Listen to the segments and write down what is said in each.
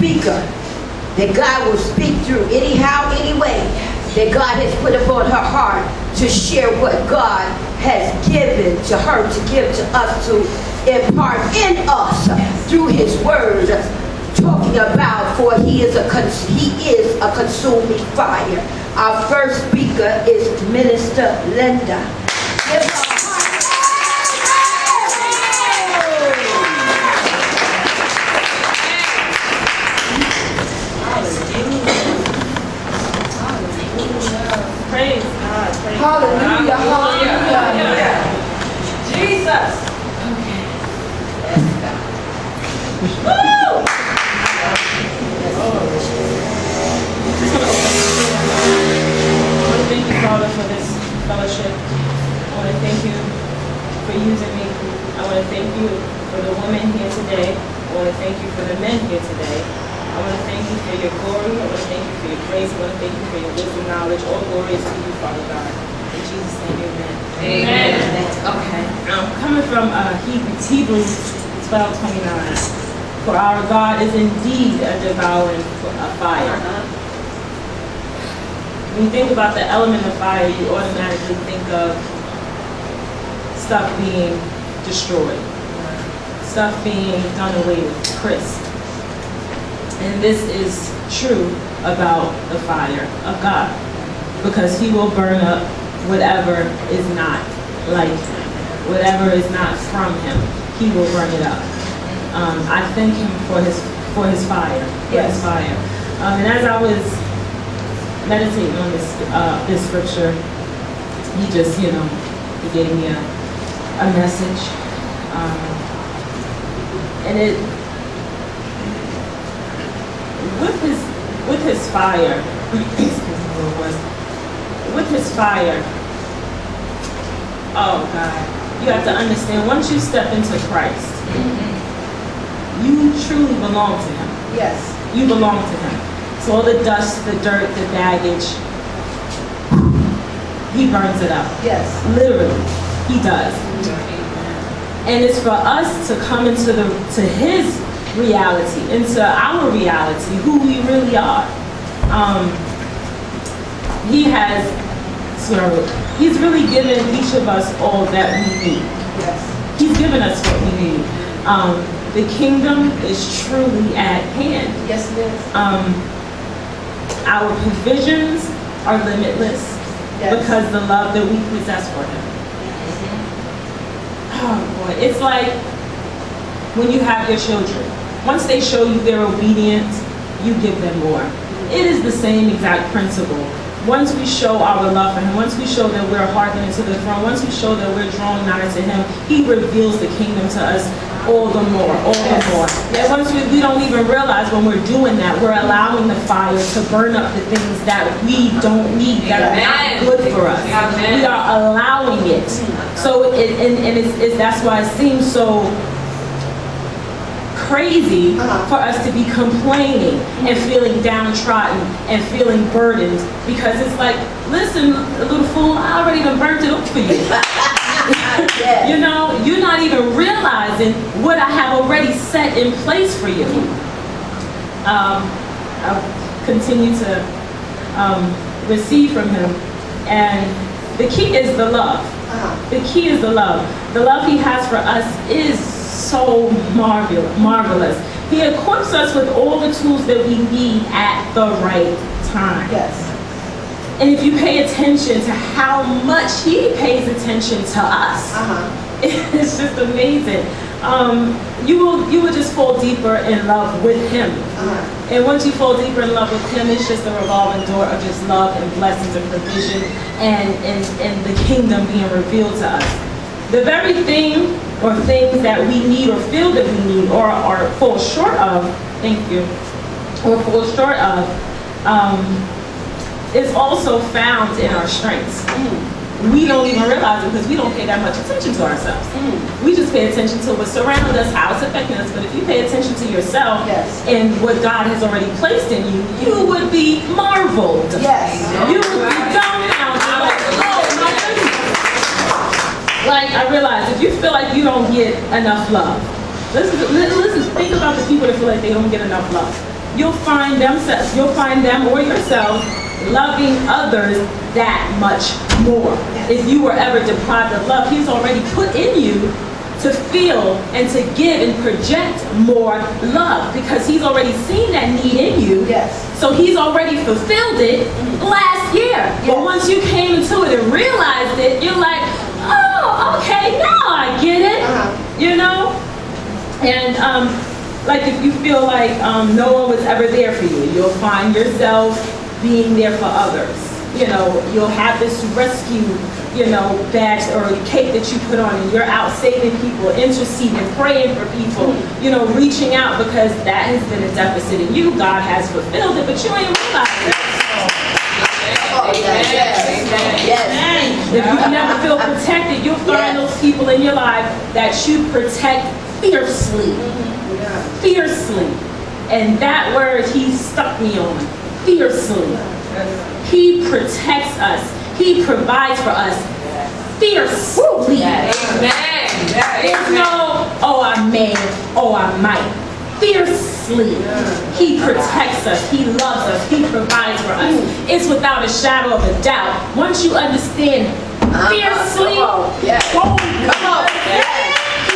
speaker that God will speak through anyhow, anyway, that God has put upon her heart to share what God has given to her, to give to us, to impart in us through his word, talking about, for he is a consuming fire. Our first speaker is Minister Linda. Give her a heart. Praise God. Praise Hallelujah, God. hallelujah. Jesus. Woo! I want to thank you, Father, for this fellowship. I want to thank you for using me. I want to thank you for the women here today. I want to thank you for the men here today. I want to thank you for your glory. I want to thank you for your grace. I want to thank you for your wisdom, knowledge. All glory is to you, Father God. In Jesus' name, amen. Amen. Okay. Coming from Hebrews 12:29. For our God is indeed a devouring fire. When you think about the element of fire, you automatically think of stuff being destroyed, stuff being done away with, crisp. And this is true about the fire of God, because he will burn up whatever is not like him, whatever is not from him, he will burn it up. I thank him for his fire, his fire. And as I was meditating on this scripture, he just, he gave me a message, and it with his fire, with his fire. Oh God, you have to understand, once you step into Christ, you truly belong to him. Yes. You belong to him. So all the dust, the dirt, the baggage, he burns it up. Yes. Literally, he does. And it's for us to come into his reality, into our reality, who we really are. He's really given each of us all that we need. Yes. He's given us what we need. The kingdom is truly at hand. Yes, it is. Our provisions are limitless because the love that we possess for him. Oh boy, it's like when you have your children. Once they show you they're obedient, you give them more. It is the same exact principle. Once we show our love for him, once we show that we're hearkening to the throne, once we show that we're drawing nigh to him, he reveals the kingdom to us all the more, all the more. And once we don't even realize when we're doing that, we're allowing the fire to burn up the things that we don't need, that are not good for us. We are allowing it. So that's why it seems so crazy for us to be complaining and feeling downtrodden and feeling burdened, because it's like, listen, little fool, I already done burnt it up for you. You're not even realizing what I have already set in place for you. I'll continue to receive from him, and the key is the love. The key is the love. The love he has for us is so marvelous. He equips us with all the tools that we need at the right time. Yes. And if you pay attention to how much he pays attention to us, it's just amazing. You will just fall deeper in love with him. And once you fall deeper in love with him, it's just a revolving door of just love and blessings and provision and the kingdom being revealed to us. The very thing or things that we need or feel that we need or fall short of, or fall short of, is also found in our strengths. We don't even realize it because we don't pay that much attention to ourselves. We just pay attention to what's around us, how it's affecting us. But if you pay attention to yourself and what God has already placed in you, you would be marveled. Yes. You would be dumbfounded. Like, oh my goodness. Like, I realize if you feel like you don't get enough love, listen, think about the people that feel like they don't get enough love. you'll find them or yourself loving others that much more. If you were ever deprived of love, He's already put in you to feel and to give and project more love, because He's already seen that need in you. Yes. So He's already fulfilled it last year. Yes. But once you came into it and realized it, you're like, oh, okay, now I get it. You know? And like if you feel like no one was ever there for you, you'll find yourself being there for others. You know, you'll have this rescue, badge or cape that you put on, and you're out saving people, interceding, praying for people, reaching out, because that has been a deficit in you. God has fulfilled it, but you ain't realized it. If you never feel protected, you'll find those people in your life that you protect fiercely. Fiercely. And that word He stuck me on. Fiercely. He protects us. He provides for us fiercely. There's no, oh, I may, oh, I might. Fiercely. He protects us. He loves us. He provides for us. It's without a shadow of a doubt. Once you understand fiercely,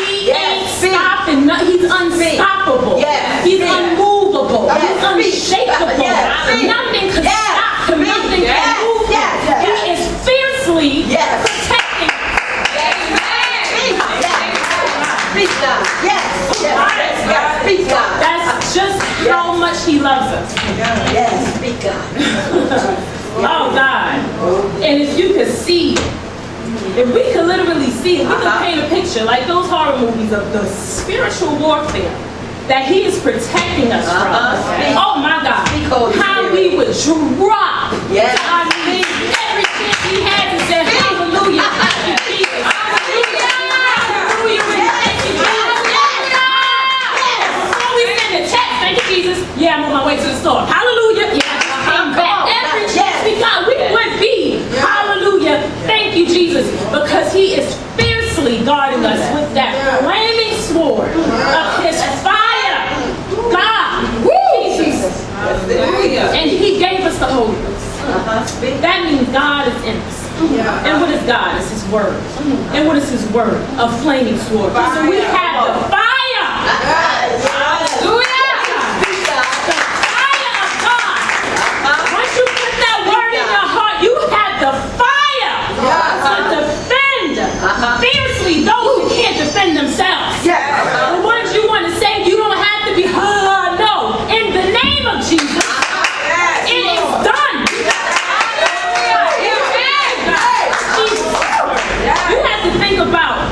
He ain't stopping. He's unstoppable. He's unmovable. He's unshakable. Nothing can stop him. Nothing can move him. He is fiercely protecting. That's just how much He loves us. Speak God. Oh God. And if you could see, if we could literally see, we could paint a picture like those horror movies of the spiritual warfare that He is protecting us from. Oh my God. How we would drop our knees every chance we had to say hallelujah. Thank you, Jesus. Hallelujah. Thank you, Jesus. Before we send a text, thank you, Jesus. Yeah, I'm on my way to the store. Hallelujah. Yeah, I just came back. Every chance we got, we would be. Hallelujah. Thank you, Jesus. Because He is fiercely guarding us with that flaming sword of His fire. God. Jesus. And He gave us the Holy Ghost. That means God is in us. And what is God? It's His Word. And what is His Word? A flaming sword. So we have the fire. Hallelujah. The fire of God. Once you put that word in your heart, you have the fire to defend fiercely those who can't defend themselves. The words you want to say, you don't have to be, no. In the name of Jesus, it is done. You have to think about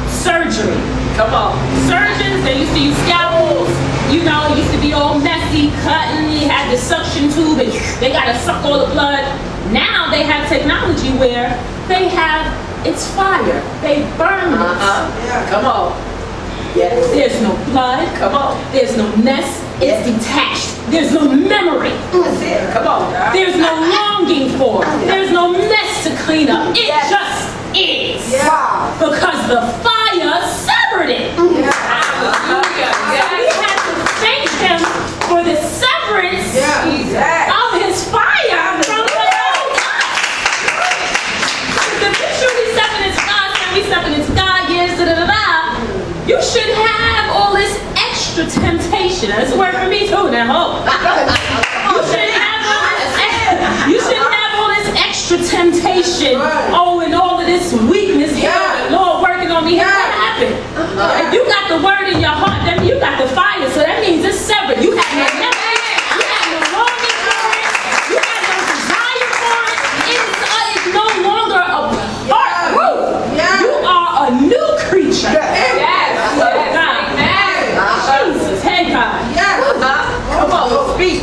surgery. Come on. Surgeons, they used to use scalpels. It used to be all messy, cutting. You had the suction tube, and they got to suck all the blood. Now they have technology where they have, it's fire. They burn it. Come on. There's no blood. Come on. There's no mess. It's detached. There's no memory. Come on. There's no longing for. There's no mess to clean up. It just is. Because the fire severed it. We had to thank Him for the severance of His fire from the old us. The picture we stepping into us and we stepping into God, you shouldn't have all this extra temptation. That's a word for me too now. You shouldn't have all this extra temptation. Oh, and all of this weakness here. Lord working on me. What happened? If you got the word in your heart, then you got the fire. So that means it's severed. You have no memory. You have no longing for it. You have no desire for it. It's no longer a part. You are a new creature. Jesus, hey God. Come on, speak.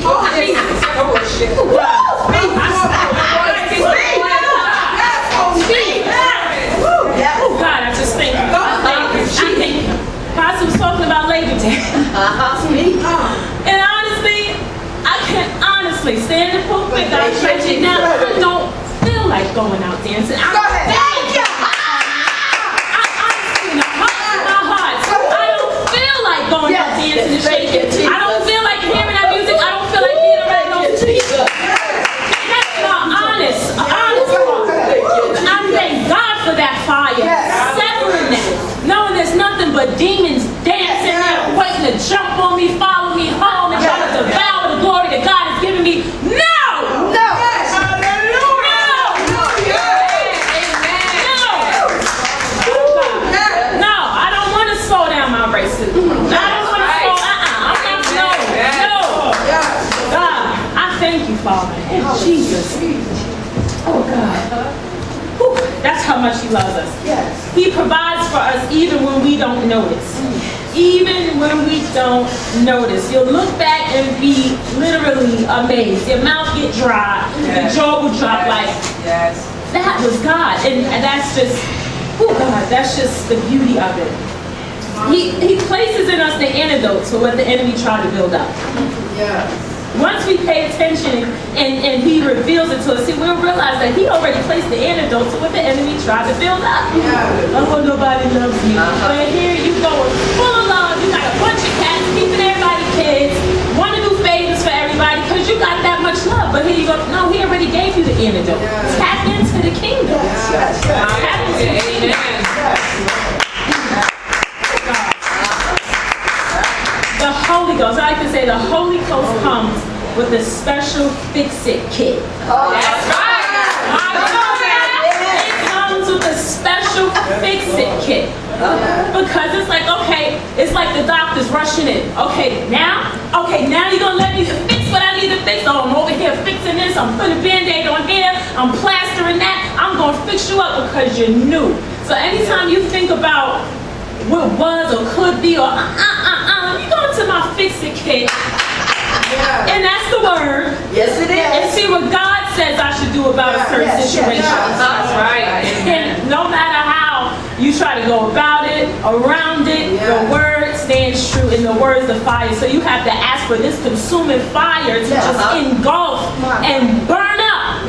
Oh God, I just thank you. I thank you. Pastor was talking about Labor Day. Father. Oh, Jesus. Oh, God. Whew, that's how much He loves us. Yes. He provides for us even when we don't notice. Even when we don't notice. You'll look back and be literally amazed. Your mouth get dry. Your jaw will drop like, that was God. And that's just, oh God, that's just the beauty of it. He places in us the antidote to what the enemy tried to build up. Once we pay attention and He reveals it to us, see, we'll realize that He already placed the antidote to what the enemy tried to build up. Oh, nobody loves me. But here you go, full of love. You got a bunch of cats, keeping everybody kids, want to do favors for everybody because you got that much love. But here you go, no, He already gave you the antidote. Tap into the kingdom. Tap into the kingdom. The Holy Ghost, I like to say the Holy Ghost comes with a special fix-it kit. That's right. It comes with a special fix-it kit. Because it's like, okay, it's like the doctor's rushing in. Okay, now you're going to let me fix what I need to fix. Oh, I'm over here fixing this. I'm putting a Band-Aid on here. I'm plastering that. I'm going to fix you up because you're new. So anytime you think about what was or could be or you go into my fix-it kit. And that's the word. Yes, it is. And see what God says I should do about a certain situation. That's right. And no matter how you try to go about it, around it, the word stands true in the words of fire. So you have to ask for this consuming fire to just engulf and burn up.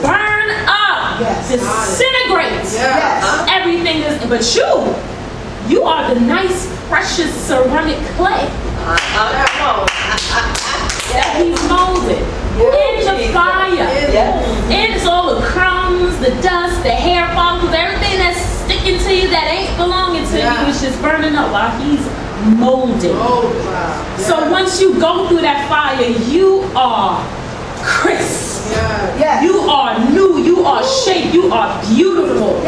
Burn up. Disintegrate. Everything is, but you are the nice, precious ceramic clay that He's molded in the fire. And it's all the crumbs, the dust, the hair follicles, everything that's sticking to you that ain't belonging to you is just burning up while He's molding. So once you go through that fire, you are crisp. You are new. You are shaped. You are beautiful.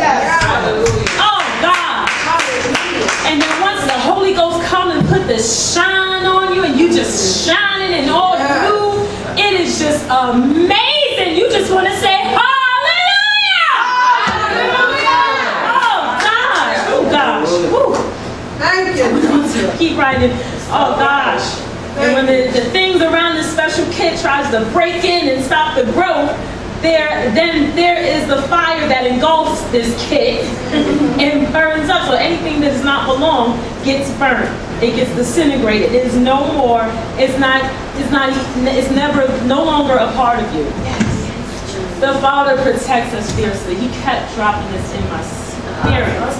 Oh God. And then once the Holy Ghost comes and put the shine on you and you just shining and all new, it is just amazing. You just want to say, hallelujah! Oh gosh. Woo. Thank you. Keep writing. Oh gosh. And when the things around this special kit tries to break in and stop the growth, then there is the fire that engulfs this kit and burns up. So anything that does not belong gets burned. It gets disintegrated. It is no more. It's never, no longer a part of you. The Father protects us fiercely. He kept dropping this in my spirit.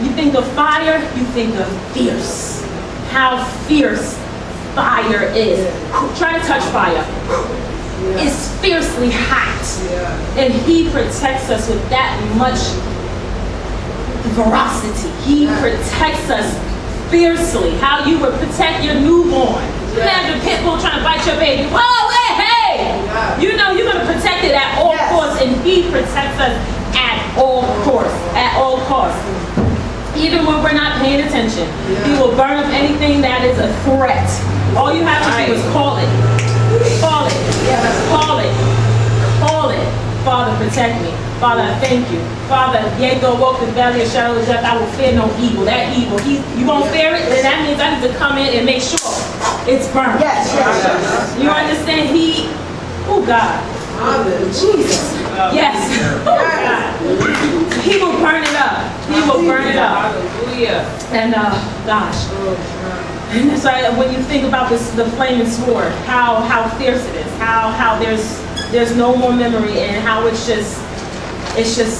You think of fire, you think of fierce. How fierce fire is. Try to touch fire. It's fiercely hot. And He protects us with that much veracity. He protects us fiercely. How you would protect your newborn. Imagine a pit bull trying to bite your baby. Whoa, hey! You know you're going to protect it at all costs, and He protects us at all costs. At all costs. Even when we're not paying attention. He will burn up anything that is a threat. All you have to do is call it. Call it. Call it. Call it. Father, protect me. Father, I thank you. Father, yea, though I walk the valley of shadow of death, I will fear no evil. That evil, you won't fear it? Then that means I need to come in and make sure it's burned. You understand? Oh God. Jesus. Yes. Oh God. He will burn it up. He will burn it up. And gosh. And that's why when you think about the flaming sword, how fierce it is, how there's no more memory, and how it's just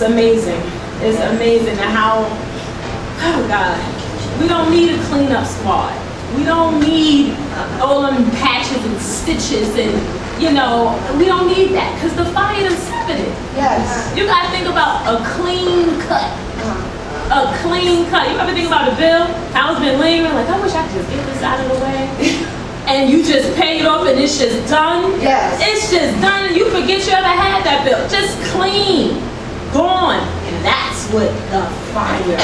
amazing. It's amazing how, oh God, we don't need a cleanup squad. We don't need all them patches and stitches and, we don't need that because the fire done severed it. You got to think about a clean cut. A clean cut. You ever think about a bill? How it's been lingering, like, I wish I could just get this out of the way. And you just pay it off and it's just done. It's just done and you forget you ever had that bill. Just clean. Gone. And that's what the fire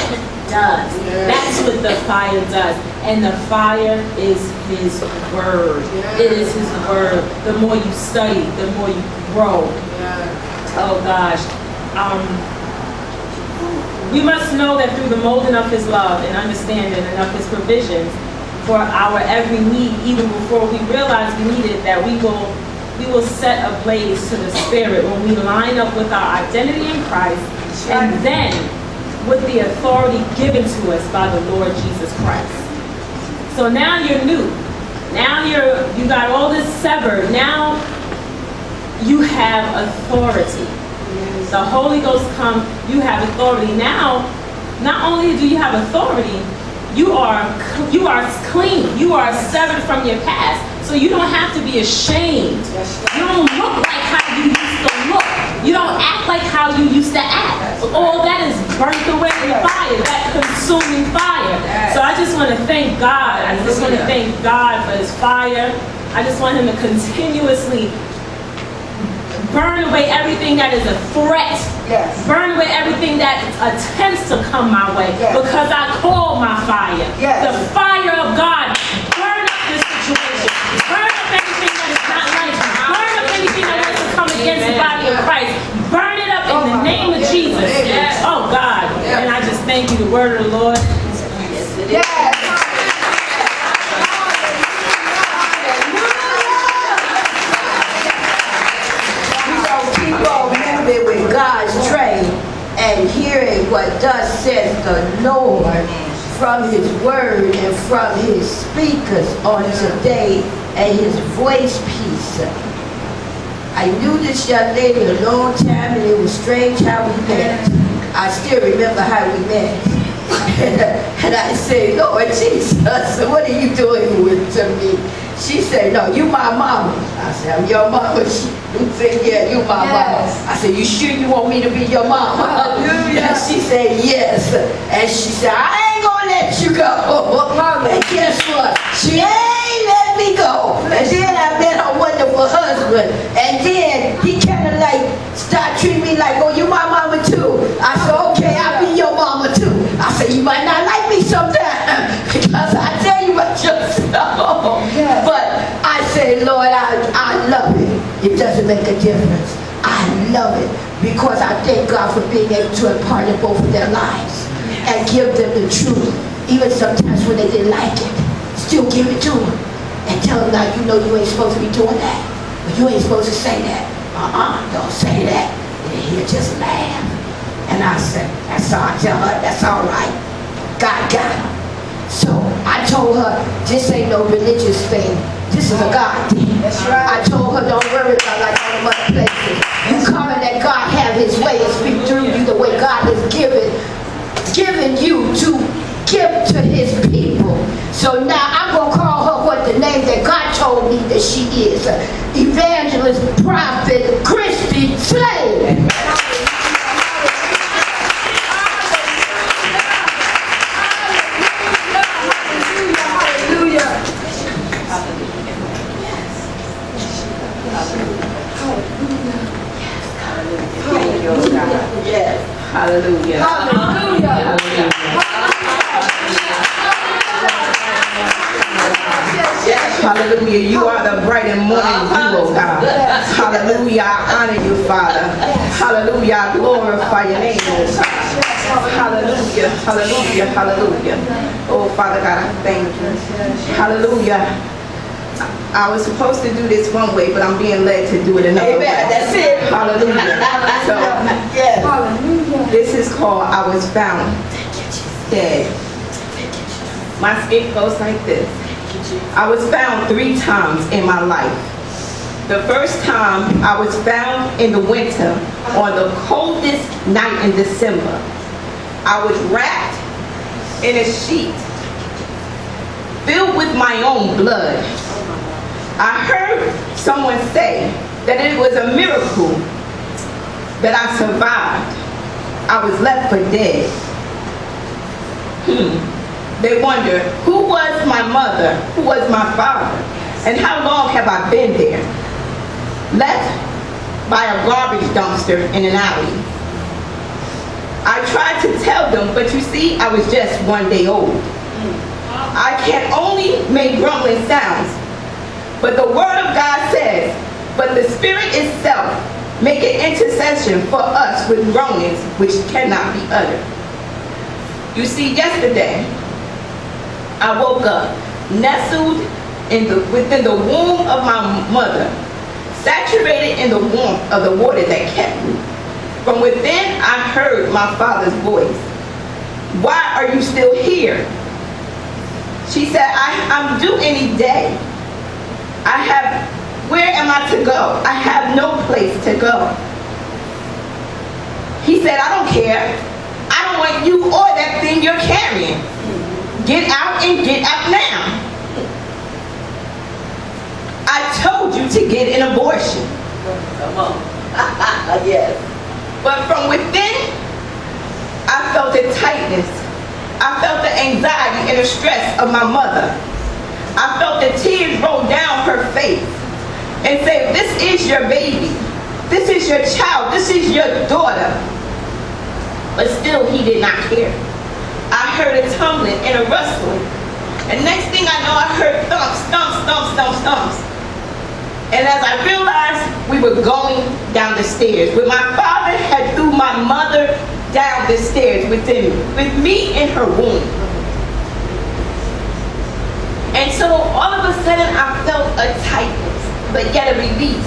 does. That's what the fire does. And the fire is His Word. It is His Word. The more you study, the more you grow. Oh gosh. We must know that through the molding of His love and understanding and of His provisions for our every need, even before we realize we need it, that we will set ablaze to the Spirit when we line up with our identity in Christ, and then with the authority given to us by the Lord Jesus Christ. So now you're new. Now you got all this severed. Now you have authority. The Holy Ghost comes, you have authority. Now, not only do you have authority, you are clean. You are severed from your past. So you don't have to be ashamed. You don't look like how you used to look. You don't act like how you used to act. All that is burnt away in fire, that consuming fire. So I just want to thank God. I just want to thank God for His fire. I just want Him to continuously burn away everything that is a threat. Yes. Burn away everything that attempts to come my way. Yes. Because I call my fire. Yes. The fire of God. Burn up this situation. Burn up anything that is not like you. Burn up anything that wants to come against the body of Christ. Burn it up in the name of Jesus. Yes. Oh God. And I just thank you, the word of the Lord. Yes. With God's train and hearing what thus says the Lord from His word and from His speakers on today and His voice piece. I knew this young lady a long time, and it was strange how we met. I still remember how we met. And I said, Lord Jesus, what are you doing to me? She said, no, you my mama. I said, I'm your mama. She said, yeah, you my mama. I said, you sure you want me to be your mama? And she said, yes. And she said, I ain't gonna let you go. And guess what? She ain't let me go. And then I met her wonderful husband. And then he kind of like started treating me like, oh, you my mama too. I said, okay, I'll be your mama too. I said, you might not like me sometimes because I tell you about yourself. But I say, Lord, I love it. It doesn't make a difference. I love it because I thank God for being able to impart in both of their lives and give them the truth. Even sometimes when they didn't like it, still give it to them and tell them, now you know you ain't supposed to be doing that. But you ain't supposed to say that. Don't say that. And he'll just laugh. And I said, that's all. I tell her, that's all right. God got her. So I told her, this ain't no religious thing. This is a God thing. That's right. I told her, don't worry about like all the other places. You come and let God have His way and speak through you the way God has given you to give to His people. So now I'm going to call her what the name that God told me that she is. Evangelist, Prophet, Christy Slade. Yes. Hallelujah. Hallelujah. Hallelujah. You are the bright and morning dew, oh God. Hallelujah. I honor you, Father. Hallelujah. I glorify your name, oh God. Hallelujah. Hallelujah. Hallelujah. Oh, Father God, I thank you. Hallelujah. I was supposed to do this one way, but I'm being led to do it another way. That's it. Hallelujah. So, Yes. Hallelujah. this is called I Was Found Dead. My skit goes like this. I was found 3 times in my life. The first time I was found in the winter on the coldest night in December. I was wrapped in a sheet filled with my own blood. I heard someone say that it was a miracle that I survived. I was left for dead. They wonder, who was my mother? Who was my father? And how long have I been there? Left by a garbage dumpster in an alley. I tried to tell them, but you see, I was just 1 day old. I can only make grumbling sounds. But the word of God says, but the Spirit itself make an intercession for us with groanings which cannot be uttered. You see, yesterday, I woke up nestled within the womb of my mother, saturated in the warmth of the water that kept me. From within, I heard my father's voice. Why are you still here? She said, I'm due any day. Where am I to go? I have no place to go. He said, I don't care. I don't want you or that thing you're carrying. Get out and get out now. I told you to get an abortion. Come on. Yes. But from within, I felt the tightness. I felt the anxiety and the stress of my mother. I felt the tears roll down her face and say, this is your baby. This is your child. This is your daughter. But still, he did not care. I heard a tumbling and a rustling. And next thing I know, I heard thumps, thumps, thumps, thumps, thumps. And as I realized, we were going down the stairs, where my father had threw my mother down the stairs with me in her womb. And so all of a sudden, I felt a tightness, but yet a release,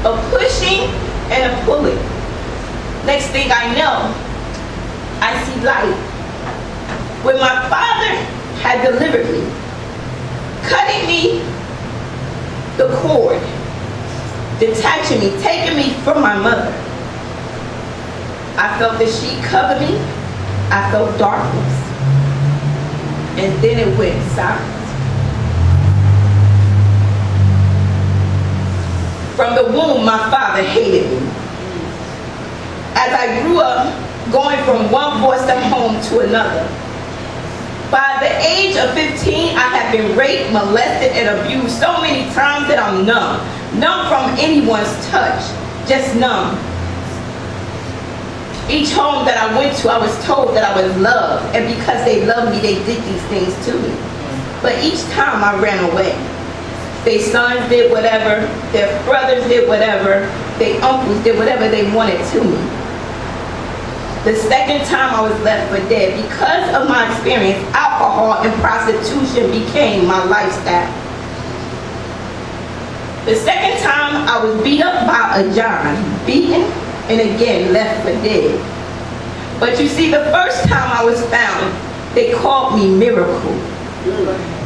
a pushing and a pulling. Next thing I know, I see light. When my father had delivered me, cutting me the cord, detaching me, taking me from my mother. I felt the sheet cover me. I felt darkness. And then it went silent. From the womb, my father hated me. As I grew up, going from one foster home to another. By the age of 15, I have been raped, molested, and abused so many times that I'm numb. Numb from anyone's touch, just numb. Each home that I went to, I was told that I was loved, and because they loved me, they did these things to me. But each time I ran away. Their sons did whatever, their brothers did whatever, their uncles did whatever they wanted to me. The second time I was left for dead. Because of my experience, alcohol and prostitution became my lifestyle. The second time I was beat up by a John, beaten and again left for dead. But you see, the first time I was found, they called me miracle.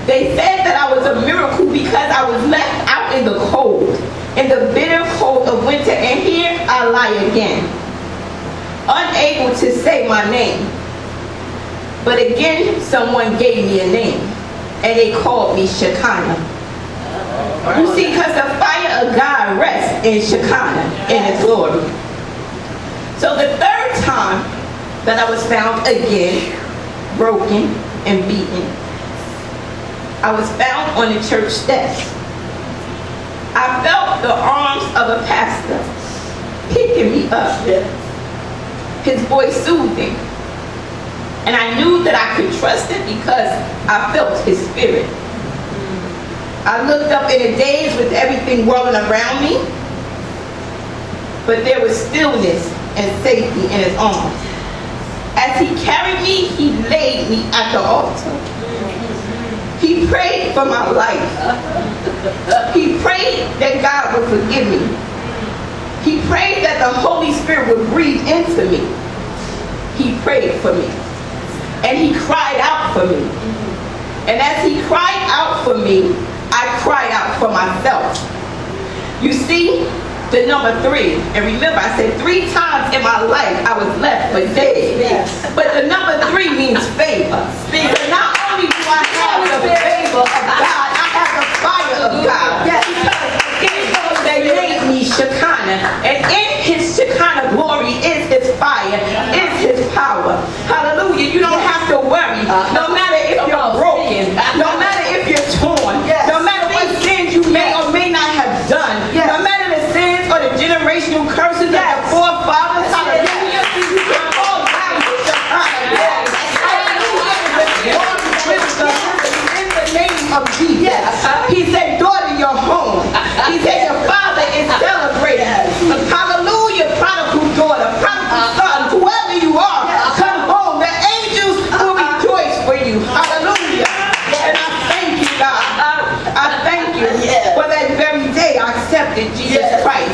They said that I was a miracle because I was left out in the cold, in the bitter cold of winter, and here I lie again, unable to say my name. But again, someone gave me a name, and they called me Shekinah. You see, because the fire of God rests in Shekinah, in His glory. So the third time that I was found again, broken and beaten, I was found on the church steps. I felt the arms of a pastor picking me up. His voice soothing. And I knew that I could trust it because I felt His spirit. I looked up in a daze with everything whirling around me, but there was stillness and safety in His arms. As He carried me, He laid me at the altar. He prayed for my life. He prayed that God would forgive me. He prayed that the Holy Spirit would breathe into me. He prayed for me. And He cried out for me. And as He cried out for me, I cried out for myself. You see, the number 3, and remember I said 3 times in my life I was left for dead. Yes. But the number 3 means favor. Because not only do I have the favor of God, I have the fire of God. Yes. Because they made me Shekinah. And in His Shekinah glory is His fire, is His power. Hallelujah. You don't have to worry. No matter if you're broken, no matter if you're torn, Yes. no matter what sins you may or may not have done, Yes. no matter the sins or the generational curses of your forefathers, hallelujah, you can fall down accepted Jesus Christ.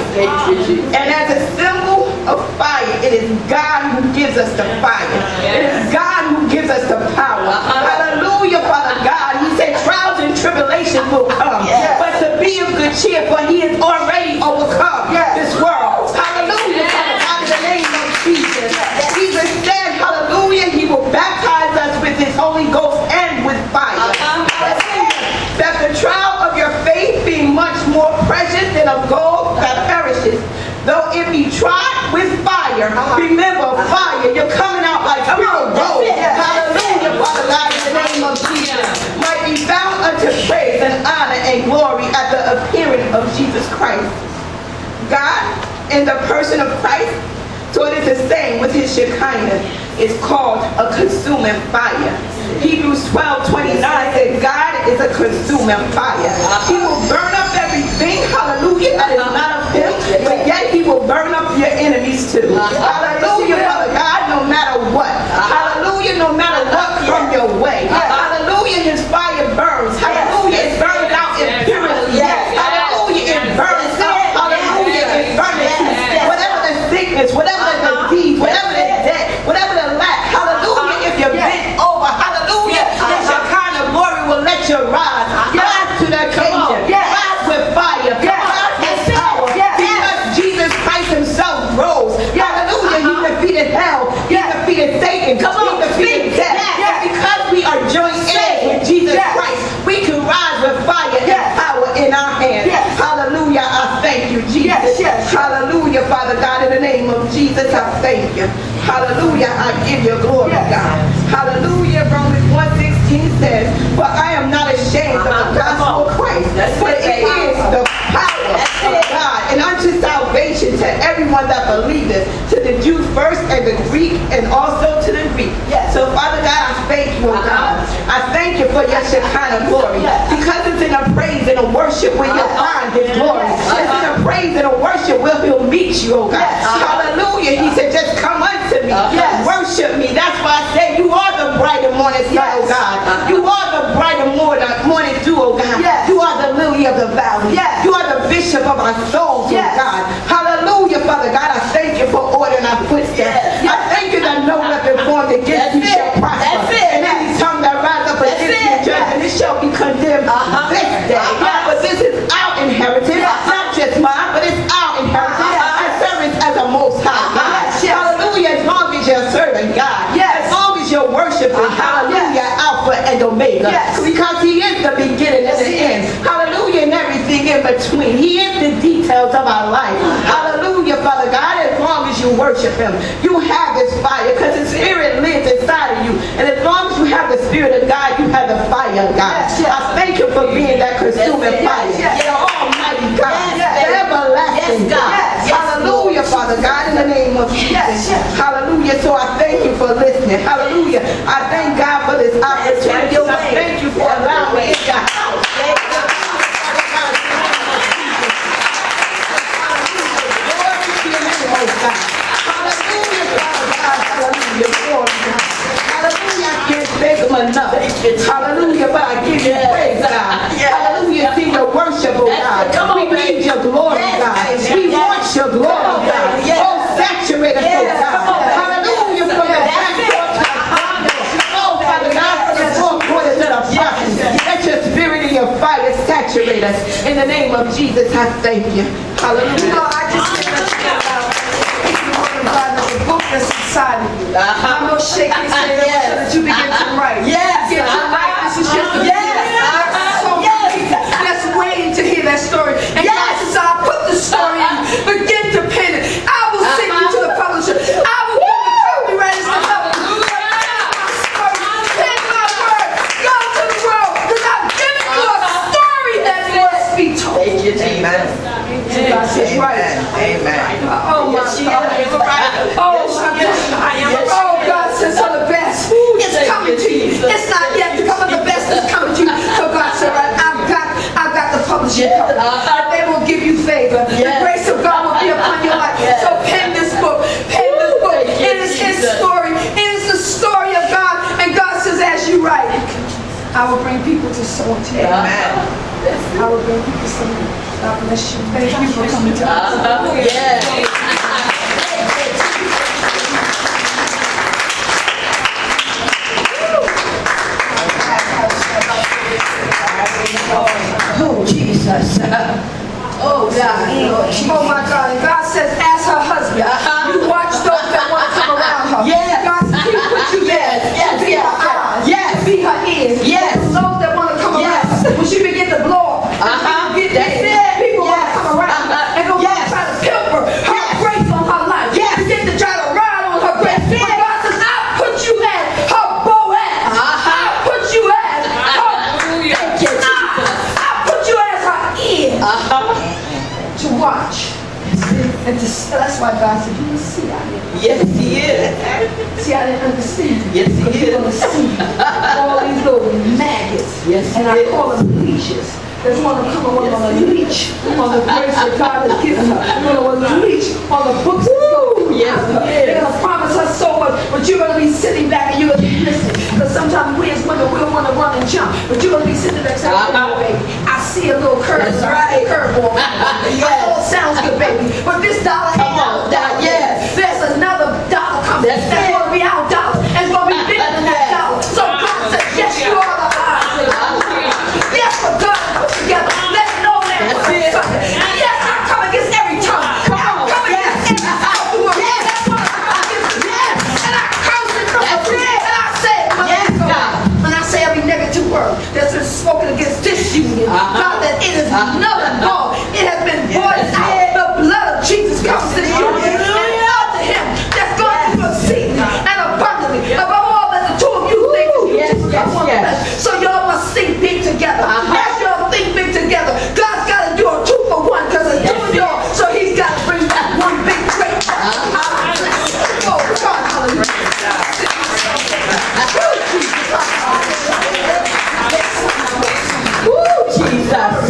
And as a symbol of fire, it is God who gives us the fire. It is God who gives us the power. Hallelujah, Father God. He said trials and tribulations will come. But to be of good cheer, for he has already overcome this world. Hallelujah, Father God, in the name of Jesus. Jesus said, hallelujah, he will baptize us with his Holy Ghost and with fire. That the trial of your faith being much more precious than of gold that perishes, though it be tried with fire. Remember, fire, you're coming out like pure gold. Hallelujah, Father God, in the name of Jesus. Might be found unto praise and honor and glory at the appearing of Jesus Christ. God, in the person of Christ, so it is the same with his Shekinah, is called a consuming fire. Hebrews 12:29 says God is a consuming fire. He will burn up everything, hallelujah, that is not of him, but yet he will burn up your enemies too. Hallelujah, Father God, no matter what. Hallelujah, no matter what comes your way. Hallelujah, his fire burns. Hallelujah, it burns out impurity. Hallelujah, it burns up. Hallelujah, it burns whatever the sickness, whatever the disease, whatever the debt, whatever the lack. Hallelujah, if you're bent over, hallelujah, the Shekinah glory will let you rise. Rise to the occasion. Rise with fire. Rise with power. Because Jesus Christ himself rose. Hallelujah, he defeated hell. He defeated Satan. He defeated death. And because we are joint heirs with Jesus Christ, we can rise with fire and power in our hands. Hallelujah, I thank you, Jesus. Hallelujah, Father God, in the name of Jesus, I thank you. Hallelujah, I give you glory, God. Hallelujah, Romans 1:16 says, for I am not ashamed of the gospel of Christ, for it is the power of God and unto salvation to everyone that believeth, to the Jew first and the Greek and also to the Greek. So Father God, I thank you, oh God. I thank you for your Shekinah glory, because it's in a praise and a worship where you'll find his glory. It's in a praise and a worship where he'll meet you, oh God. Hallelujah. He said, just come unto me. Worship me. That's why I say you are the bright and morning star, oh God. You are the bright and morning dew, oh God. You are the lily of the valley. You are the bishop of our souls, oh God. Hallelujah, Father God. I thank you for ordering our footsteps. I thank you that no weapon formed against you shall prosper. And any tongue that rise up against you in judgment, it shall be condemned this day. But this is our inheritance, not just mine, but it's our inheritance. Our servants as a most high God. Hallelujah, as long as you're serving God. As long as you're worshiping, hallelujah, Alpha and Omega. Because he is the beginning and the end. Hallelujah, and everything in between. He is the details of our life. Hallelujah, Father God. As long as you worship him, you have his fire, because his spirit lives inside of you. And as long as you have the spirit of God, you have the fire of God. I thank you for being that consuming fire. The Almighty God. The everlasting God. Hallelujah, Father God, in the name of Jesus. Hallelujah. So I thank you for listening. Hallelujah. I thank God for this opportunity. I thank you for allowing me in your house. Hallelujah, Father God. Hallelujah. Glory, God. Hallelujah. I can't thank him enough. Hallelujah. But I give you praise, God. Hallelujah. See your worship, oh God. We need your glory, God. We want your glory, God. Oh, saturate us, oh God. Hallelujah. From the back door to the front door. Oh, Father God, from the four corners to the front. Let your spirit and your fire saturate us. In the name of Jesus, I thank you. Hallelujah. You know, I just think the book that's inside of you. I'm going to shake his hand so that you begin to write. Get your write. This is just the beginning. So many people that's waiting to hear that story. And God says, I'll put the story in. Begin to pen it. I will send you to the publisher. I will give the copywriters to help you. Pen my word. Go to the world. Because I've given you a story that must be told. Amen. God says, right. Amen. Oh my God. Oh my God. Oh, God says, so the best is coming to you. It's not yet to come, but the best is coming to you. So God said, right, I've got the publishing company. They will give you favor. The grace of God will be upon your life. So pen this book. Pen this book. It is his story. It is the story of God. And God says, as you write it, I will bring people to sow into you. Amen. I will bring people to sow into you. God bless you. Thank you for coming to us. Oh, Jesus. Oh, God. Lord Jesus. Oh my God. And God says, as her husband, you watch those that want to come around her. Yes. God says, He put you there to be her eyes, to be her ears. Yes. For those that want to come around her. When she begin to blow up, people want to come around her and go try to pilfer her grace on her life. Begin to try to ride on her grace. But God says, I put you as her Boaz. I put you as her I put you as her ear to watch. And that's why God said, you see, I didn't. Yes, he is. See, I didn't understand. Yes, he But you're is. going to see all these little maggots. Yes, and he I is. call them leeches. There's one to come and one on a leech on the grace that God has given her. One on a leech on the books that go through. Yes, he is. They're going to promise her so much, but you're going to be sitting back and you're going to be listening. Because sometimes we as women, we don't want to run and jump, but you're going to be sitting there saying, oh, baby, I see a little curve. That's I see a right. curveball. I know it sounds good, baby, but this dollar ain't our dollar. Yes. There's another dollar coming. That's That's it. going to be our dollar. And it's going to be bigger than that dollar. So God said, yes, you are the eyes. Yes, what God put together. Let no man That's put it. asunder. Yes, I come against every tongue. Come on. I come against Yes. every spoken word. Yes. That's what I come against. Yes. And I curse it from the That's root. it. And I say, Yes, God. and I say every negative word that's been spoken against this union. God, that it is null and void. It has been voided That's out. it. The blood of Jesus comes to the union. And all to him that's going to exceed and abundantly above all that the two of you think is you Yes, two become yes, one yes. flesh. So y'all must think big together. As y'all think big together, God's got to do a 2 for 1 because it's two of y'all. So he's got to bring back one big trait. Oh, God, hallelujah. Woo, Jesus.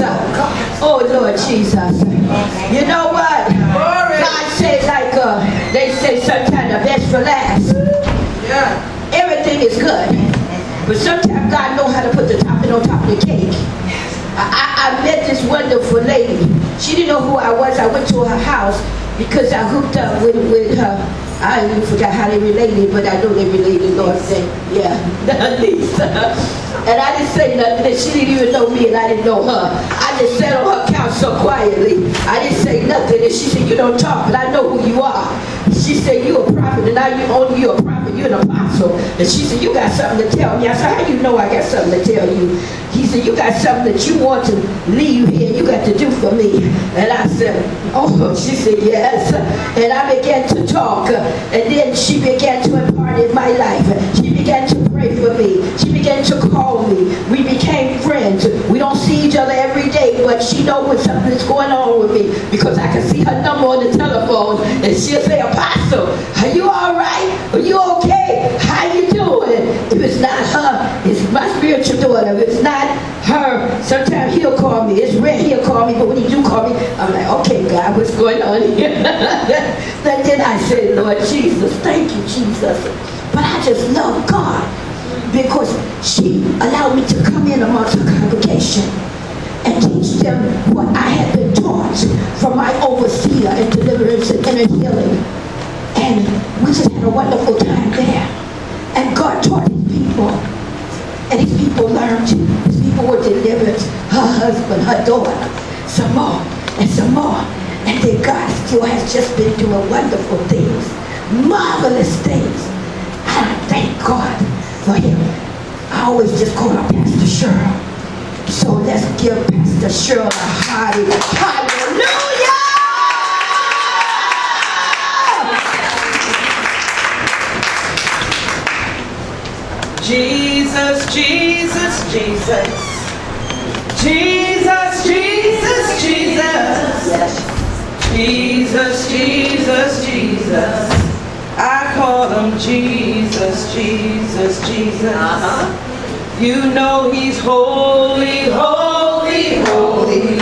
Oh, Lord Jesus. You know what? God said, like they say sometimes, the best for last. Everything is good. But sometimes God knows how to put the topping on top of the cake. I met this wonderful lady. She didn't know who I was. I went to her house because I hooked up with her. I even forgot how they related, but I know they related, Lord say. Yeah, at least. And I didn't say nothing, and she didn't even know me, and I didn't know her. I just sat on her couch so quietly. I didn't say nothing, and she said, you don't talk, but I know who you are. She said, you're a prophet, and now you're a prophet, you're an apostle. And she said, you got something to tell me. I said, how do you know I got something to tell you? He said, you got something that you want to leave here, you got to do for me. And I said, oh, she said, yes. And I began to talk, and then she began to impart in my life. She began to pray for me. She began to call me. We became friends. We don't see each other every day, but she knows when something's going on with me because I can see her number on the telephone, and she'll say, Apostle, are you all right? Are you okay? How you doing? If it's not her, it's my spiritual daughter. If it's not her, sometimes he'll call me. It's rare he'll call me, but when he do call me, I'm like, okay, God, what's going on here? Then I said, Lord Jesus, thank you, Jesus. But I just love God because she allowed me to come in amongst her congregation and teach them what I had been taught from my overseer in deliverance and inner healing. And we just had a wonderful time there. And God taught his people. And his people learned. His people were delivered. Her husband, her daughter, some more, and some more. And then God still has just been doing wonderful things, marvelous things. I thank God for him. I always just call her Pastor Cheryl. So let's give Pastor Cheryl a hallelujah. Jesus, Jesus, Jesus. Jesus, Jesus, Jesus. Jesus, Jesus, Jesus. I call him Jesus, Jesus, Jesus. You know he's holy, holy, holy.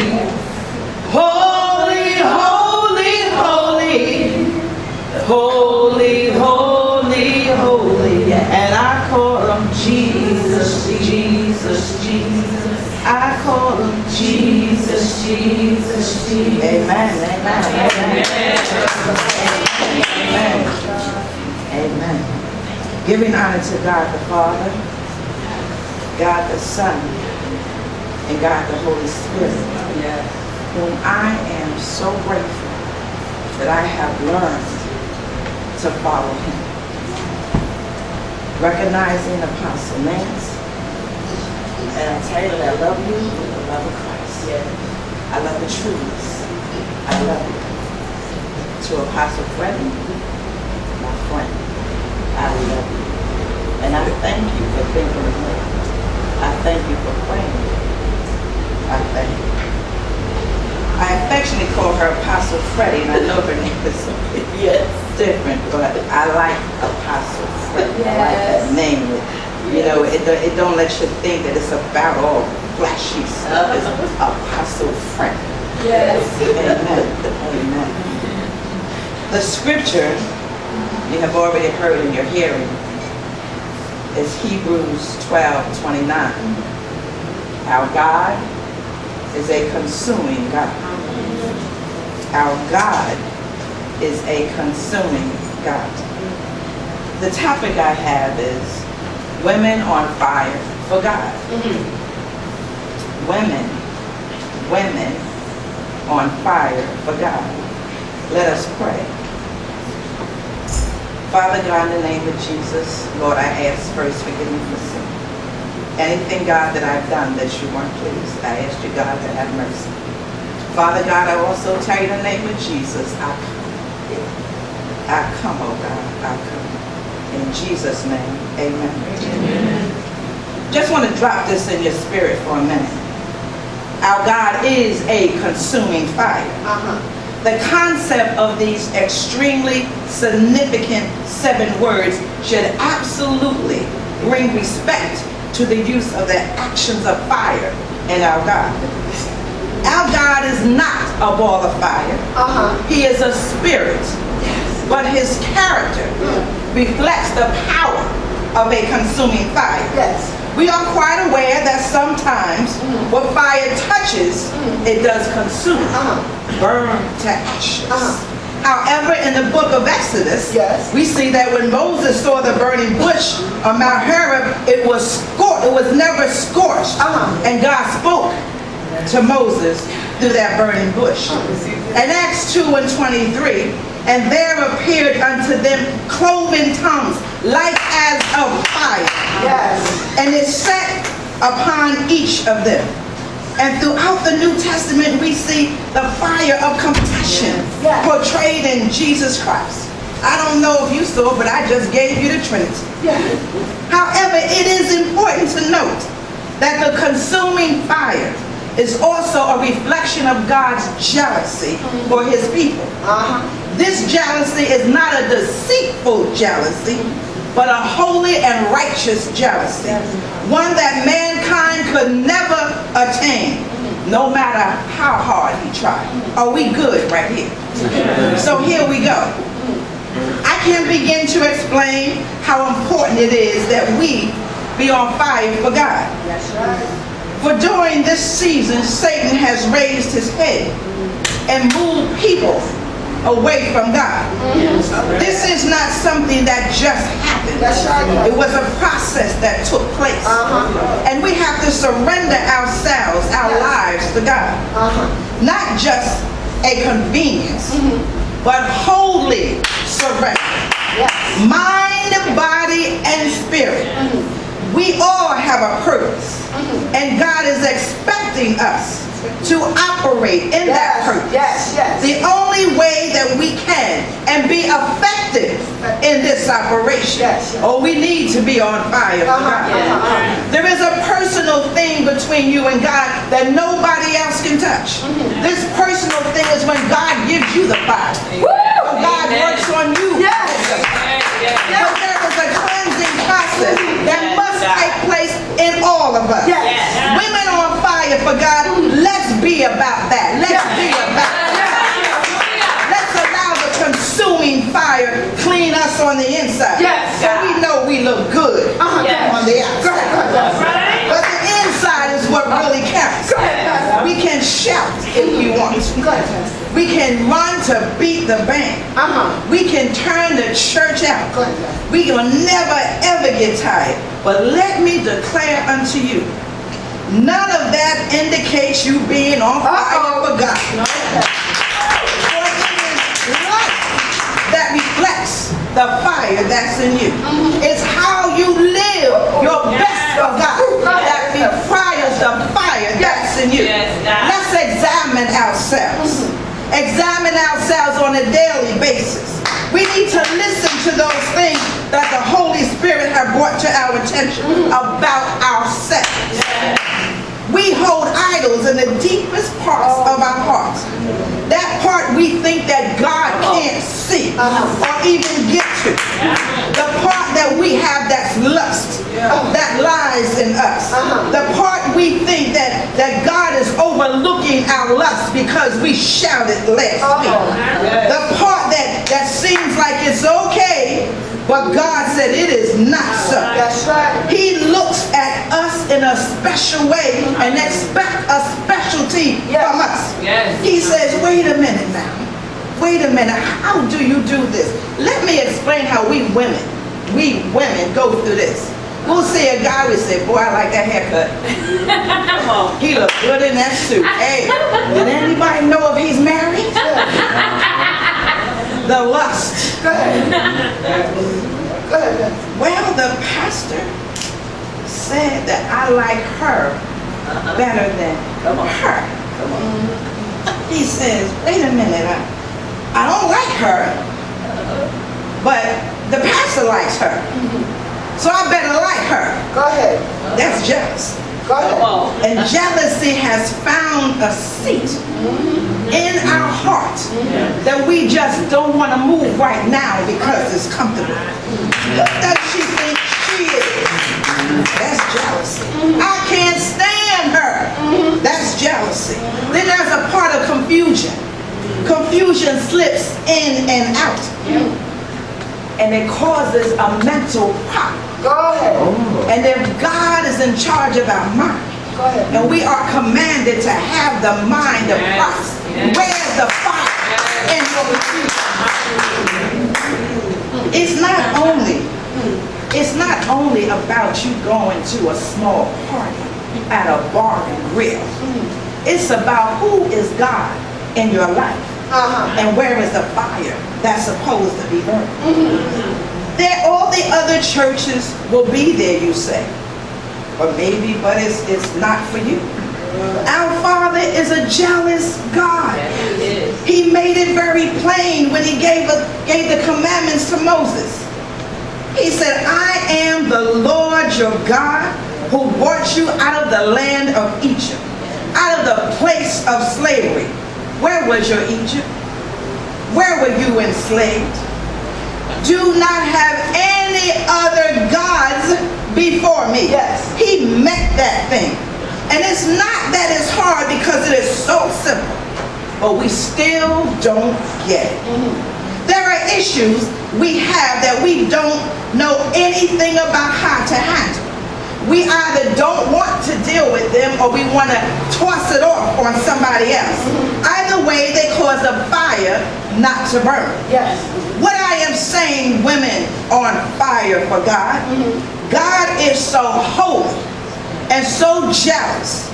Holy, holy, holy. Holy, holy, holy. And I call him Jesus, Jesus, Jesus. I call him Jesus, Jesus, Jesus. Amen. Amen. Amen. Amen. Giving honor to God the Father, God the Son, and God the Holy Spirit, whom I am so grateful that I have learned to follow him. Recognizing Apostle Nance, and I tell you that I love you with the love of Christ. I love the truths. I love you. To Apostle Freddie, my friend, I love you. And I thank you for thinking of me. I thank you for praying. I thank you. I affectionately call her Apostle Freddie, and I know her name is different, but I like Apostle Freddie. I like that name. You know, it don't let you think that it's about all flashy stuff. It's Apostle Freddie. Yes. Amen. Amen. The scripture you have already heard in your hearing is Hebrews 12:29. Our God is a consuming God. Our God is a consuming God. The topic I have is women on fire for God. Women on fire for God. Let us pray. Father God, in the name of Jesus, Lord, I ask first forgive me for sin. Anything, God, that I've done that you weren't pleased, I ask you, God, to have mercy. Father God, I also tell you in the name of Jesus, I come, oh God, I come. In Jesus' name, amen. Just want to drop this in your spirit for a minute. Our God is a consuming fire. The concept of these extremely significant 7 words should absolutely bring respect to the use of the actions of fire in our God. Our God is not a ball of fire. He is a spirit, but his character reflects the power of a consuming fire. We are quite aware that sometimes what fire touches, it does consume, burn to ashes. However, in the book of Exodus, we see that when Moses saw the burning bush on Mount Horeb, it was never scorched, and God spoke to Moses through that burning bush. In Acts 2:23, and there appeared unto them cloven tongues like as of fire, and it sat upon each of them. And throughout the New Testament, we see the fire of compassion portrayed in Jesus Christ. I don't know if you saw, but I just gave you the Trinity. However, it is important to note that the consuming fire is also a reflection of God's jealousy for his people. This jealousy is not a deceitful jealousy, but a holy and righteous jealousy. One that mankind could never attain, no matter how hard he tried. Are we good right here? So here we go. I can't begin to explain how important it is that we be on fire for God. For during this season, Satan has raised his head and moved people away from God. This is not something that just happened. It was a process that took place. And we have to surrender ourselves, our lives to God. Not just a convenience, but wholly surrender. Mind, body, and spirit. We all have a purpose, and God is expecting us to operate in that purpose. The only way that we can and be effective in this operation, we need to be on fire for God. There is a personal thing between you and God that nobody else can touch. This personal thing is when God gives you the fire. When God works on you. But there is a cleansing process that must take place in all of us. Women on fire for God, let's be about that. Let's be about that. Let's allow the consuming fire clean us on the inside. So we know we look good on the outside. But the inside is what really counts. We can shout if want. Go ahead, Pastor. We can run to beat the band. We can turn the church out. Go ahead, Pastor. We will never ever get tired. But let me declare unto you, none of that indicates you being on fire for God. For it is life that reflects the fire that's in you. It's how you live your best for God that requires the fire that's in you. Yes, God. Let's examine ourselves. Examine ourselves on a daily basis. We need to listen to those things that the Holy Spirit has brought to our attention about ourselves. We hold idols in the deepest parts of our hearts. That part we think that God can't see or even get to. The part that we have that's lust, that lies in us. The part we think that God is overlooking our lust because we shouted last week. The part that seems like it's okay, but God said it is not so. That's right. He looks at us in a special way and expects a specialty from us. Yes. He says, wait a minute now. Wait a minute. How do you do this? Let me explain how we women go through this. We'll see a guy, we say, boy, I like that haircut. He looks good in that suit. Hey, did anybody know if he's married? The lust. Go ahead. Go ahead. Well, the pastor said that I like her better than her. He says, wait a minute, I don't like her, but the pastor likes her. So I better like her. Go ahead. That's jealous. Go ahead. And jealousy has found a seat in our heart that we just don't want to move right now because it's comfortable. What does she think she is? That's jealousy. I can't stand her. That's jealousy. Then there's a part of confusion. Confusion slips in and out. And it causes a mental problem. Go ahead. And if God is in charge of our mind, Go ahead. and we are commanded to have the mind of Christ, where's the fire in your future? It's not only about you going to a small party at a bar and grill. It's about who is God in your life. And where is the fire that's supposed to be burning? All the other churches will be there, you say. But it's not for you. Our Father is a jealous God. He made it very plain when he gave the commandments to Moses. He said, I am the Lord your God who brought you out of the land of Egypt, out of the place of slavery. Where was your Egypt? Where were you enslaved? Do not have any other gods before me. Yes. He meant that thing. And it's not that it's hard because it is so simple. But we still don't get it. There are issues we have that we don't know anything about how to handle. We either don't want to deal with them or we want to toss it off on somebody else. Either way, they cause a fire not to burn. Yes. What I am saying, women on fire for God, God is so holy and so jealous.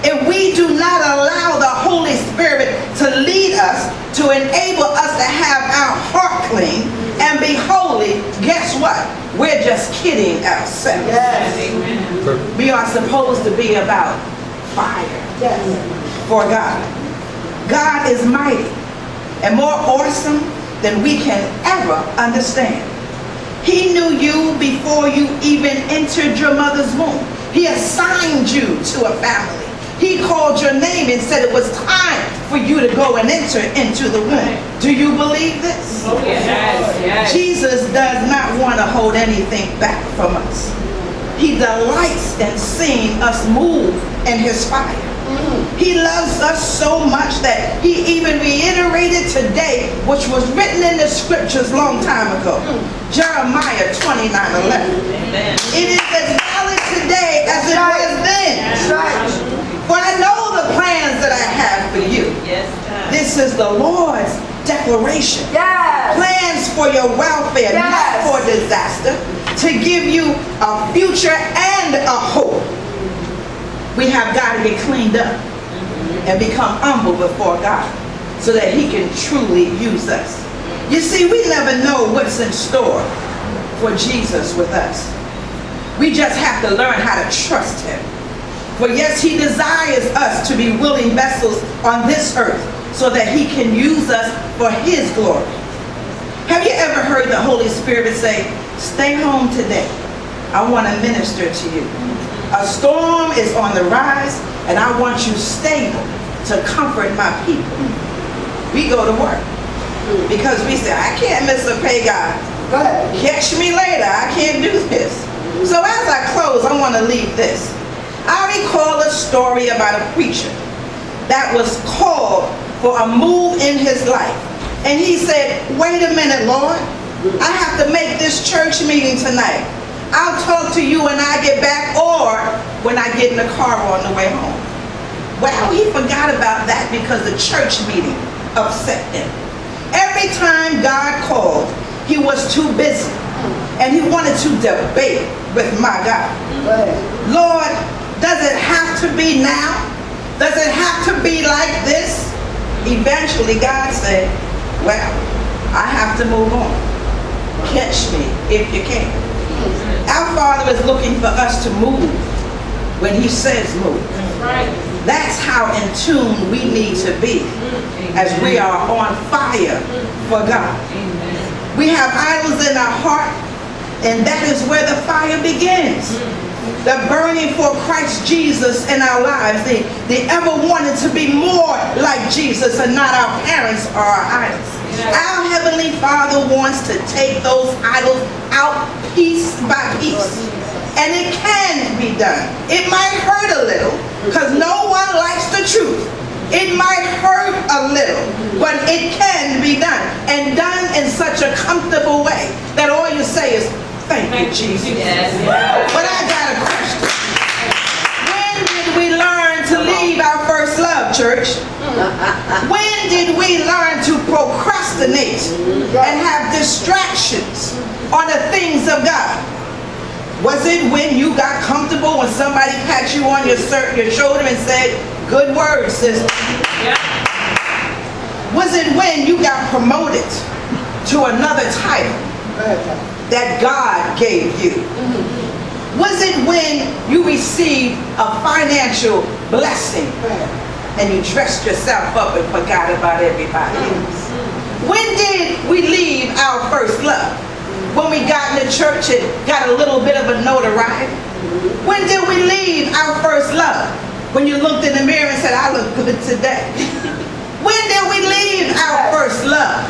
If we do not allow the Holy Spirit to lead us, to enable us to have our heart clean and be holy, guess what? We're just kidding ourselves. Yes. We are supposed to be about fire Yes. for God. God is mighty and more awesome than we can ever understand. He knew you before you even entered your mother's womb. He assigned you to a family. He called your name and said it was time for you to go and enter into the womb. Do you believe this? Oh, yes. Jesus does not want to hold anything back from us. He delights in seeing us move in his fire. He loves us so much that he even reiterated today, which was written in the scriptures long time ago. Jeremiah 29:11. It is as valid today as it was then. That's right. For I know the plans that I have for you. Yes, This is the Lord's declaration. Yes. Plans for your welfare, Yes. not for disaster, to give you a future and a hope. We have got to get cleaned up and become humble before God so that He can truly use us. You see, we never know what's in store for Jesus with us. We just have to learn how to trust Him. For yes, He desires us to be willing vessels on this earth so that He can use us for His glory. Have you ever heard the Holy Spirit say, stay home today. I want to minister to you. A storm is on the rise and I want you stable to comfort my people. We go to work because we say, I can't miss a pay, God. Go ahead. Catch me later. I can't do this. So as I close, I want to leave this. I recall a story about a preacher that was called for a move in his life. And he said, wait a minute, Lord. I have to make this church meeting tonight. I'll talk to you when I get back or when I get in the car on the way home. Well, he forgot about that because the church meeting upset him. Every time God called, he was too busy. And he wanted to debate with my God. Go ahead. Lord, does it have to be now? Does it have to be like this? Eventually, God said, well, I have to move on. Catch me if you can. Our Father is looking for us to move when He says move. That's how in tune we need to be as we are on fire for God. We have idols in our heart, and that is where the fire begins. The burning for Christ Jesus in our lives. The ever wanting to be more like Jesus and not our parents or our idols. Our Heavenly Father wants to take those idols out piece by piece. And it can be done. It might hurt a little because no one likes the truth. It might hurt a little, but it can be done. And done in such a comfortable way that all you say is, thank you, Jesus. Yes. But I got a question. When did we learn to leave our first love, church? When did we learn to procrastinate and have distractions on the things of God? Was it when you got comfortable when somebody pat you on your shoulder and said, good word, sister? Was it when you got promoted to another title that God gave you? Was it when you received a financial blessing and you dressed yourself up and forgot about everybody else? When did we leave our first love? When we got in the church and got a little bit of a notoriety? When did we leave our first love? When you looked in the mirror and said, I look good today. When did we leave our first love?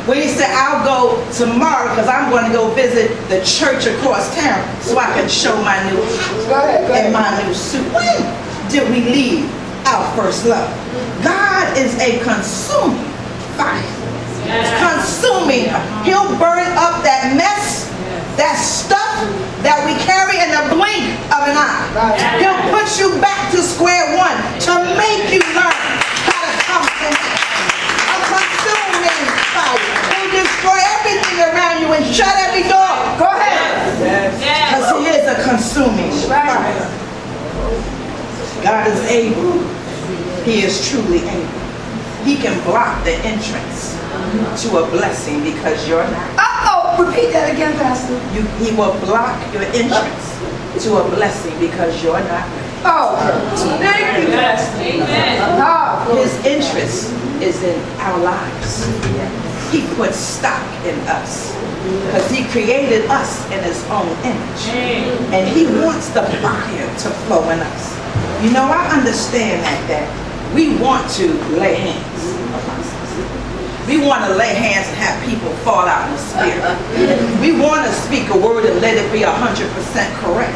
When you said, I'll go tomorrow because I'm going to go visit the church across town so I can show my new hat and my new suit. When did we leave our first love? God is a consuming fire. Consuming. He'll burn up that mess, that stuff that we carry in the blink of an eye. He'll put you back to square one to make you learn how to come from a consuming fire. He'll destroy everything around you and shut every door. Go ahead. Because He is a consuming fire. God is able. He is truly able. He can block the entrance to a blessing because you're not. Repeat that again, Pastor. He will block your entrance to a blessing because you're not ready. Thank you, Pastor. Amen. His interest is in our lives. He puts stock in us because He created us in His own image. And He wants the fire to flow in us. You know, I understand that we want to lay hands upon us. We want to lay hands and have people fall out in the spirit. We want to speak a word and let it be 100% correct.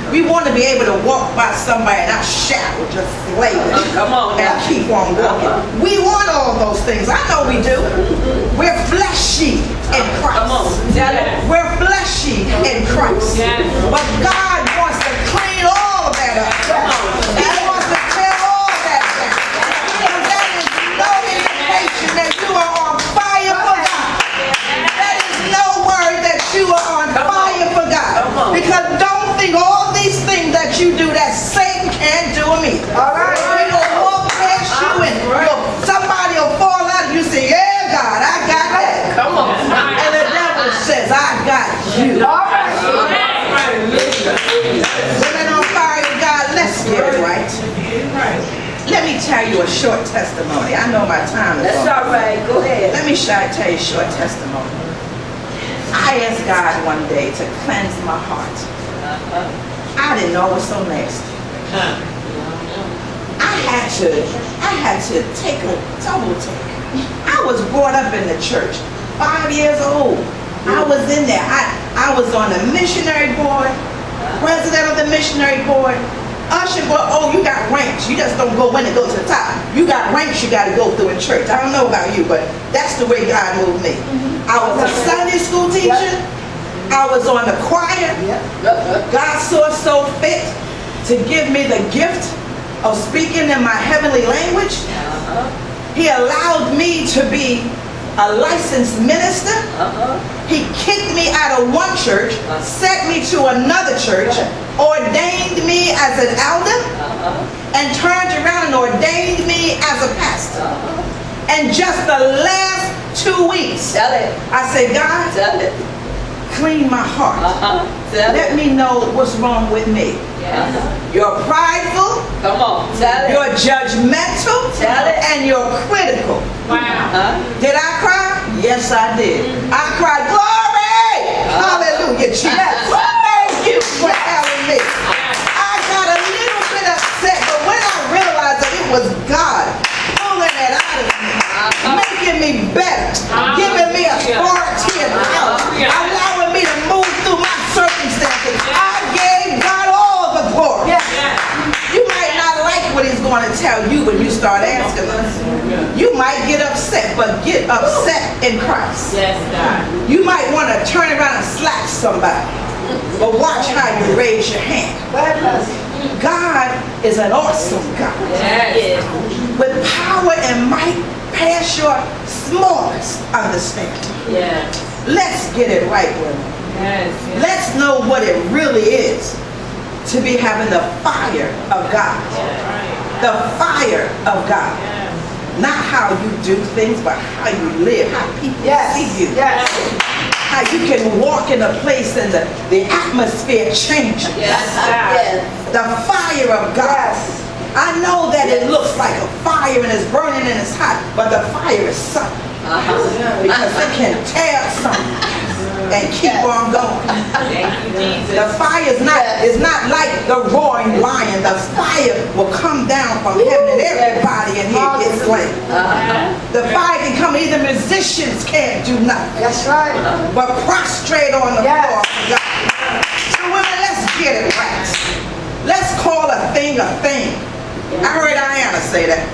We want to be able to walk by somebody and not shout or just slay them. Come on and now. keep on walking. We want all those things. I know we do. We're fleshy in Christ. Come on. We're fleshy in Christ. Yes. But God wants to clean all of that up. He wants to tell you a short testimony. I know my time is That's up. all right. Go ahead. Let me tell you a short testimony. I asked God one day to cleanse my heart. I didn't know it was so nasty. I had to take a double take. I was brought up in the church, 5 years old. I was in there. I was on the missionary board, president of the missionary board, usher board. Oh, you got ranks. You just don't go in and go to the top. You got ranks you got to go through in church. I don't know about you, but that's the way God moved me. I was a Sunday school teacher. I was on the choir. God saw so fit to give me the gift of speaking in my heavenly language. He allowed me to be a licensed minister. He kicked me out of one church, sent me to another church, ordained me as an elder, and turned around and ordained me as a pastor. And just the last 2 weeks, I said, God, clean my heart. Let me know what's wrong with me. You're prideful. Come on. You're judgmental. And you're critical. Wow. Did I cry? Yes, I did. I cried, glory! Hallelujah, Jesus. Thank you for telling me. I got a little bit upset, but when I realized that it was God pulling it out of me, making me better, giving me authority and power, allowing me to move through my circumstances, I gave God all the glory. You might not like what he's going to tell you when you start asking us. You might get upset, but get upset in Christ. Yes, God. You might want to turn around and slap somebody, but watch how you raise your hand. God is an awesome God. Yes. With power and might past your smallest understanding. Yes. Let's get it right with him. Yes. Let's know what it really is to be having the fire of God. The fire of God. Not how you do things, but how you live, how people see you. How you can walk in a place and the atmosphere changes. The fire of God. I know that it looks like a fire and it's burning and it's hot, but the fire is something. Because it can tear something and keep on going. The fire is not like the roaring lion. The fire will come down from heaven and everybody in here gets slain. The fire can come, even musicians can't do nothing. That's right. But prostrate on the floor for God. So women, let's get it right. Let's call a thing a thing. I heard Ayanna say that.